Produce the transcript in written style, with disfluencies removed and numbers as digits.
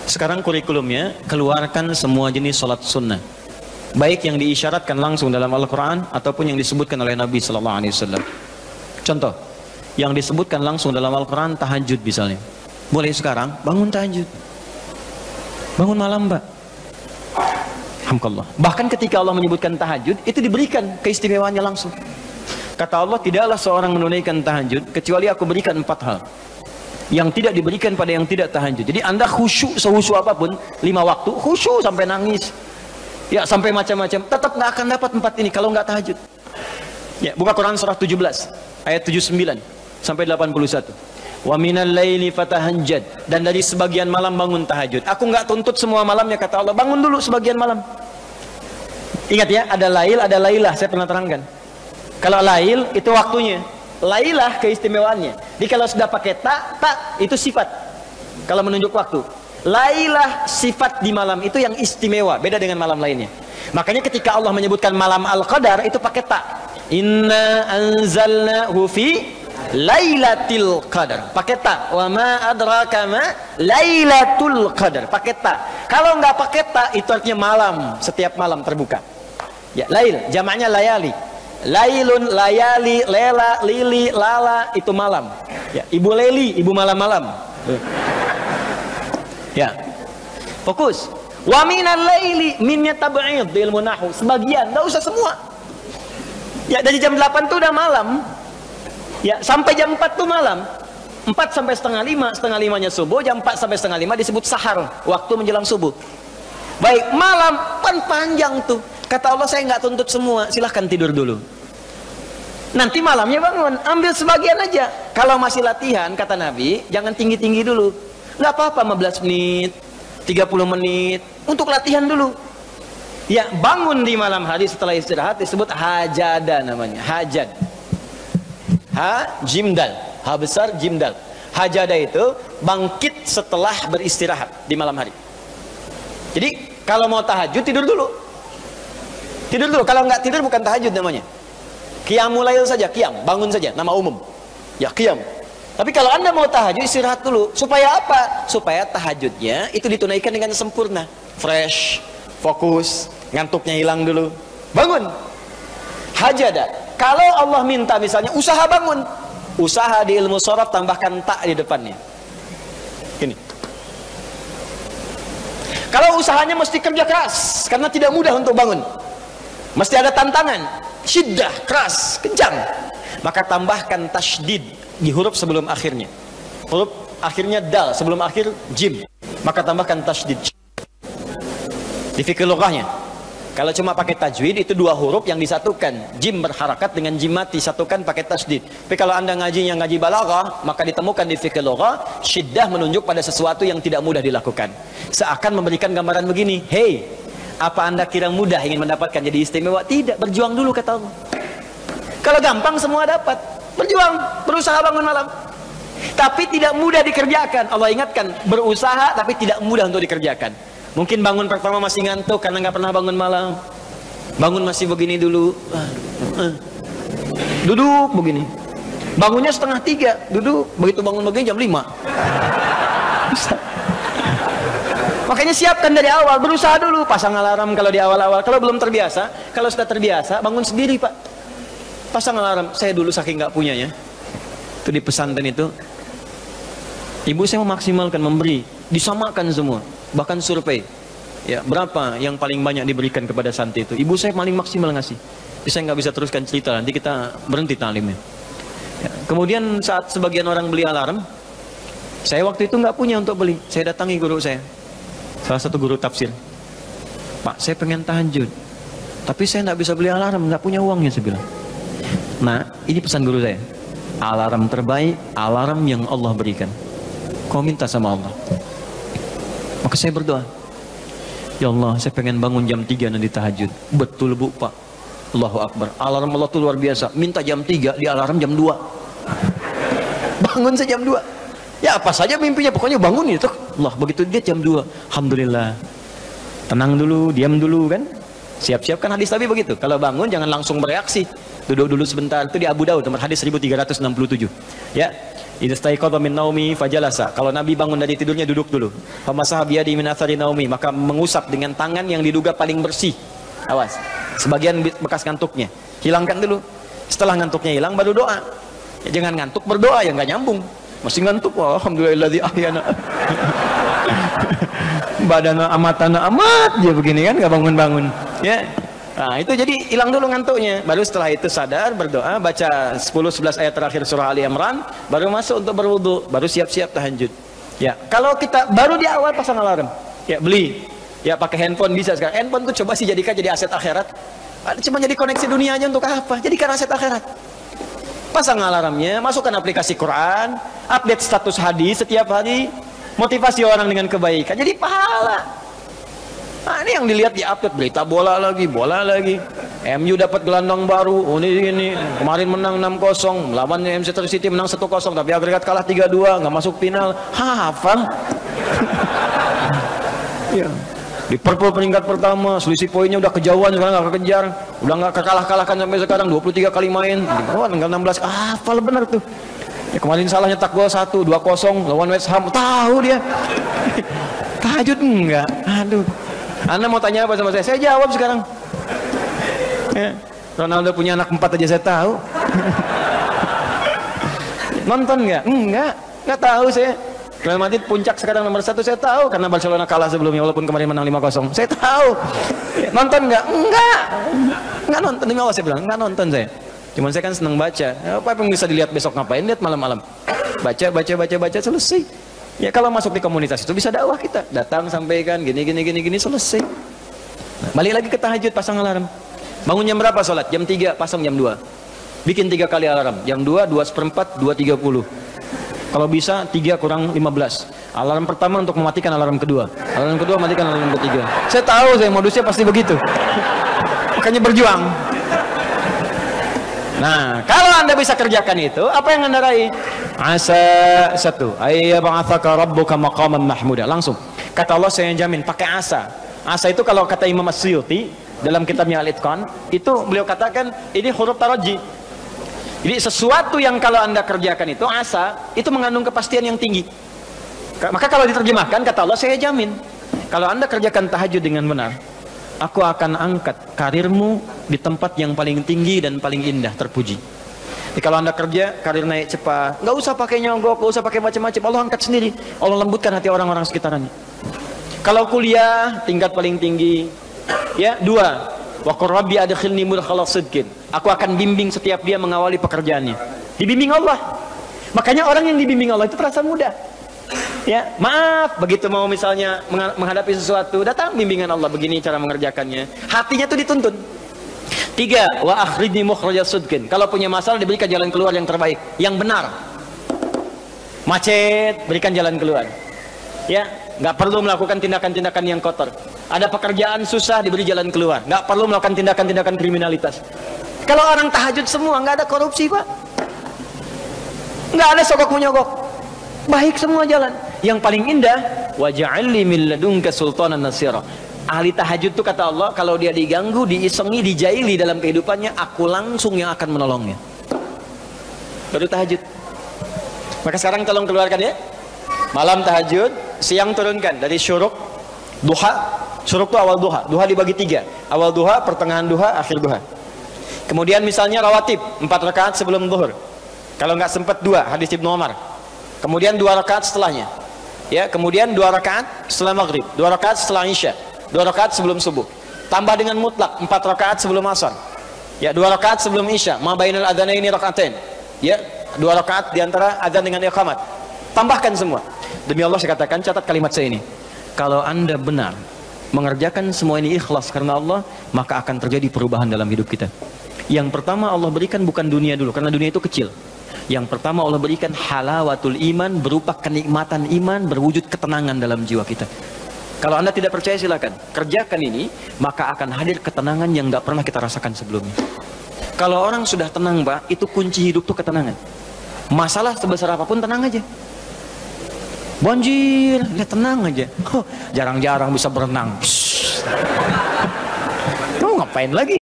Sekarang kurikulumnya, keluarkan semua jenis sholat sunnah, baik yang diisyaratkan langsung dalam Al-Quran ataupun yang disebutkan oleh Nabi SAW. Contoh, yang disebutkan langsung dalam Al-Quran, tahajud misalnya. Mulai sekarang bangun tahajud, bangun malam, Mbak. Alhamdulillah. Bahkan ketika Allah menyebutkan tahajud, itu diberikan keistimewaannya langsung. Kata Allah, tidaklah seorang menunaikan tahajud kecuali aku berikan 4 hal yang tidak diberikan pada yang tidak tahajud. Jadi Anda khusyuk sehusyuk apapun, 5 waktu khusyuk sampai nangis, ya sampai macam-macam, tetap nggak akan dapat 4 ini kalau nggak tahajud. Ya, buka Quran surah 17 ayat 79 sampai 81. Wa minal laili fatahajjad, dan dari sebagian malam bangun tahajud. Aku nggak tuntut semua malamnya, kata Allah, bangun dulu sebagian malam. Ingat ya, ada lail, ada lailah, saya pernah terangkan. Kalau lail itu waktunya, lailah keistimewaannya. Jadi kalau sudah pakai tak itu sifat. Kalau menunjuk waktu, lailah sifat di malam itu yang istimewa, beda dengan malam lainnya. Makanya ketika Allah menyebutkan malam Al-Qadar itu pakai tak. Inna anzalnahu fi Lailatul Qadar, pakai ta. Wa ma adraka ma Lailatul Qadar, pakai ta. Kalau nggak pakai ta, itu artinya malam, setiap malam terbuka. Ya, lail, jamaknya layali. Lailun, layali, lela, lili, lala, itu malam. Ya, ibu leli, ibu malam-malam. Ya, fokus. Wa minal laili, minnya tab'id di ilmu nahwu, sebagian, nggak usah semua. Ya, dari jam 8 tuh udah malam. Ya, sampai jam 4 tuh malam. 4 sampai setengah 5, setengah 5-nya subuh, jam 4 sampai setengah 5 disebut sahar, waktu menjelang subuh. Baik, malam panjang tuh. Kata Allah, saya nggak tuntut semua, silahkan tidur dulu. Nanti malamnya bangun, ambil sebagian aja. Kalau masih latihan, kata Nabi, jangan tinggi-tinggi dulu. Nggak apa-apa 15 menit, 30 menit, untuk latihan dulu. Ya, bangun di malam hari setelah istirahat disebut hajada namanya, hajad. Ha, jimdal, ha besar, jimdal. Hajada itu bangkit setelah beristirahat di malam hari. Jadi kalau mau tahajud tidur dulu. Tidur dulu, kalau nggak tidur bukan tahajud namanya. Qiyamul lail saja, qiyam, bangun saja, nama umum. Ya, qiyam. Tapi kalau Anda mau tahajud, istirahat dulu. Supaya apa? Supaya tahajudnya itu ditunaikan dengan sempurna. Fresh, fokus, ngantuknya hilang dulu. Bangun. Hajada. Kalau Allah minta misalnya usaha bangun, usaha di ilmu sharaf tambahkan tak di depannya. Ini. Kalau usahanya mesti kerja keras karena tidak mudah untuk bangun, mesti ada tantangan, syiddah, keras, kencang, maka tambahkan tasydid di huruf sebelum akhirnya. Huruf akhirnya dal, sebelum akhir jim, maka tambahkan tasydid. Di fikih lughahnya, kalau cuma pakai tajwid itu 2 huruf yang disatukan, jim berharakat dengan jim mati, satukan pakai tasydid. Tapi kalau Anda ngaji balaghah, maka ditemukan di fikih lughah syiddah menunjuk pada sesuatu yang tidak mudah dilakukan. Seakan memberikan gambaran begini, hey, apa Anda kira mudah ingin mendapatkan jadi istimewa? Tidak, berjuang dulu kata Allah. Kalau gampang semua dapat, berjuang, berusaha bangun malam. Tapi tidak mudah dikerjakan. Allah ingatkan, berusaha tapi tidak mudah untuk dikerjakan. Mungkin bangun pertama masih ngantuk karena nggak pernah bangun malam. Bangun masih begini dulu, duduk begini. Bangunnya 2:30, duduk. Begitu bangun begini jam 5. Makanya siapkan dari awal, berusaha dulu, pasang alarm kalau di awal-awal. Kalau belum terbiasa, kalau sudah terbiasa, bangun sendiri Pak. Pasang alarm. Saya dulu saking nggak punyanya, itu di pesantren itu, ibu saya memaksimalkan memberi, disamakan semua. Bahkan survei, ya berapa yang paling banyak diberikan kepada santri itu, ibu saya paling maksimal ngasih. Jadi saya nggak bisa teruskan cerita, nanti kita berhenti talimnya. Ya, kemudian saat sebagian orang beli alarm, saya waktu itu nggak punya untuk beli. Saya datangi guru saya, salah satu guru tafsir. Pak, saya pengen tahajud, tapi saya nggak bisa beli alarm, nggak punya uangnya, saya bilang. Nah, ini pesan guru saya, alarm terbaik, alarm yang Allah berikan. Kau minta sama Allah. Maka saya berdoa, ya Allah, saya pengen bangun jam 3 nanti tahajud. Betul Bu, Pak. Allahu Akbar. Alarm Allah itu luar biasa. Minta jam 3, di alarm jam 2. Bangun saya jam 2. Ya apa saja mimpinya, pokoknya bangun itu. Allah, begitu dia jam 2. Alhamdulillah. Tenang dulu, diam dulu kan. Siap-siap kan hadis Nabi begitu. Kalau bangun jangan langsung bereaksi. Duduk dulu sebentar. Itu di Abu Daud nomor hadis 1367. Ya. Idza staiqadha min naumi fajalasa. Kalau Nabi bangun dari tidurnya duduk dulu. Famasaha biyadi min athari naumi, maka mengusap dengan tangan yang diduga paling bersih. Awas. Sebagian bekas ngantuknya. Hilangkan dulu. Setelah ngantuknya hilang baru doa. Ya, jangan ngantuk berdoa, ya nggak nyambung. Masih ngantuk, wah, alhamdulillahilladzi ahyana. Badana amatana amat dia begini kan, nggak bangun-bangun. Ya. Nah, itu jadi hilang dulu ngantuknya. Baru setelah itu sadar, berdoa, baca 10-11 ayat terakhir surah Ali Imran, baru masuk untuk berwudu, baru siap-siap tahajud. Ya, kalau kita baru di awal pasang alarm, ya beli, ya pakai handphone bisa sekarang. Handphone tuh coba sih jadikan jadi aset akhirat. Cuma jadi koneksi dunia aja untuk apa? Jadikan aset akhirat. Pasang alarmnya, masukkan aplikasi Quran, update status hadis setiap hari, motivasi orang dengan kebaikan, jadi pahala. Nah, ini yang dilihat di update berita bola lagi. MU dapat gelandang baru. Oh, ini kemarin menang 6-0, lawan Manchester City menang 1-0, tapi agregat kalah 3-2, nggak masuk final. Hafal. Ya. Liverpool peringkat pertama, selisih poinnya udah kejauhan, sekarang nggak kekejar, udah nggak kalah-kalahkan sampai sekarang, 23 kali main, tinggal 16. Hafal benar tuh. Ya, kemarin salah nyetak gol 1, 2-0 lawan West Ham. Tahu dia. Tahajud enggak? Aduh. Anda mau tanya apa sama saya? Saya jawab sekarang. Ya. Ronaldo punya anak 4 aja saya tahu. Nonton nggak? Nggak tahu saya. Real Madrid puncak sekarang nomor 1 saya tahu karena Barcelona kalah sebelumnya walaupun kemarin menang 5-0. Saya tahu. Ya, nonton nggak? Nggak nonton. Demi Allah saya bilang nggak nonton saya. Cuman saya kan senang baca. Apa yang bisa dilihat besok ngapain? Lihat malam-malam. Baca selesai. Ya kalau masuk di komunitas itu bisa dakwah kita, datang sampaikan gini selesai. Nah, balik lagi ke tahajud, pasang alarm. Bangun jam berapa sholat? Jam 3, pasang jam 2. Bikin 3 kali alarm. Jam 2, 2:04, 2:30. Kalau bisa 3 kurang 15. Alarm pertama untuk mematikan alarm kedua. Alarm kedua matikan alarm ketiga. Saya tahu saya modusnya pasti begitu. Makanya berjuang. Nah, kalau Anda bisa kerjakan itu, apa yang Anda raih? Asa 1, ayyab'atsaka rabbuka maqaman mahmuda. Langsung. Kata Allah saya jamin pakai asa. Asa itu kalau kata Imam As-Suyuti dalam kitabnya Al-Itqan, itu beliau katakan ini huruf taraji. Jadi sesuatu yang kalau Anda kerjakan itu asa, itu mengandung kepastian yang tinggi. Maka kalau diterjemahkan kata Allah saya jamin, kalau Anda kerjakan tahajud dengan benar, aku akan angkat karirmu di tempat yang paling tinggi dan paling indah, terpuji. Jadi kalau Anda kerja, karir naik cepat, nggak usah pakai nyogok, nggak usah pakai macam-macam, Allah angkat sendiri. Allah lembutkan hati orang-orang sekitarnya. Kalau kuliah, tingkat paling tinggi. Ya, 2, wa qur rabbi adkhilni mudkhala sidqin. Aku akan bimbing setiap dia mengawali pekerjaannya. Dibimbing Allah. Makanya orang yang dibimbing Allah itu terasa mudah. Ya, maaf, begitu mau misalnya menghadapi sesuatu, datang bimbingan Allah, begini cara mengerjakannya. Hatinya tuh dituntun. 3, wa akhrijni mukhrajas sidqin. Kalau punya masalah diberikan jalan keluar yang terbaik, yang benar. Macet, berikan jalan keluar. Ya, nggak perlu melakukan tindakan-tindakan yang kotor. Ada pekerjaan susah, diberi jalan keluar. Nggak perlu melakukan tindakan-tindakan kriminalitas. Kalau orang tahajud semua, nggak ada korupsi, Pak. Nggak ada sogok menyogok. Baik semua jalan. Yang paling indah, waj'alni min ladunka sultanan nasira. Ahli tahajud itu kata Allah, kalau dia diganggu, diisengi, dijaili dalam kehidupannya, aku langsung yang akan menolongnya. Baru tahajud. Maka sekarang tolong keluarkan ya. Malam tahajud, siang turunkan dari syuruk, duha. Syuruk itu awal duha. Duha dibagi 3. Awal duha, pertengahan duha, akhir duha. Kemudian misalnya rawatib, 4 rakaat sebelum zuhur. Kalau nggak sempat 2, hadis Ibnu Umar. Kemudian 2 rakaat setelahnya. Ya, kemudian 2 rakaat setelah maghrib, 2 rakaat setelah isya, 2 rakaat sebelum subuh. Tambah dengan mutlak 4 rakaat sebelum asar. Ya, 2 rakaat sebelum isya, ma bainal adzanaini rakaatain. Ya, 2 rakaat di antara adzan dengan iqamat. Tambahkan semua. Demi Allah saya katakan, catat kalimat saya ini. Kalau Anda benar mengerjakan semua ini ikhlas karena Allah, maka akan terjadi perubahan dalam hidup kita. Yang pertama Allah berikan bukan dunia dulu, karena dunia itu kecil. Yang pertama Allah berikan halawatul iman, berupa kenikmatan iman, berwujud ketenangan dalam jiwa kita. Kalau Anda tidak percaya silakan kerjakan ini, maka akan hadir ketenangan yang nggak pernah kita rasakan sebelumnya. Kalau orang sudah tenang, Pak, itu kunci hidup tuh ketenangan. Masalah sebesar apapun tenang aja. Banjir, ya tenang aja. Jarang-jarang bisa berenang. Tuh ngapain lagi?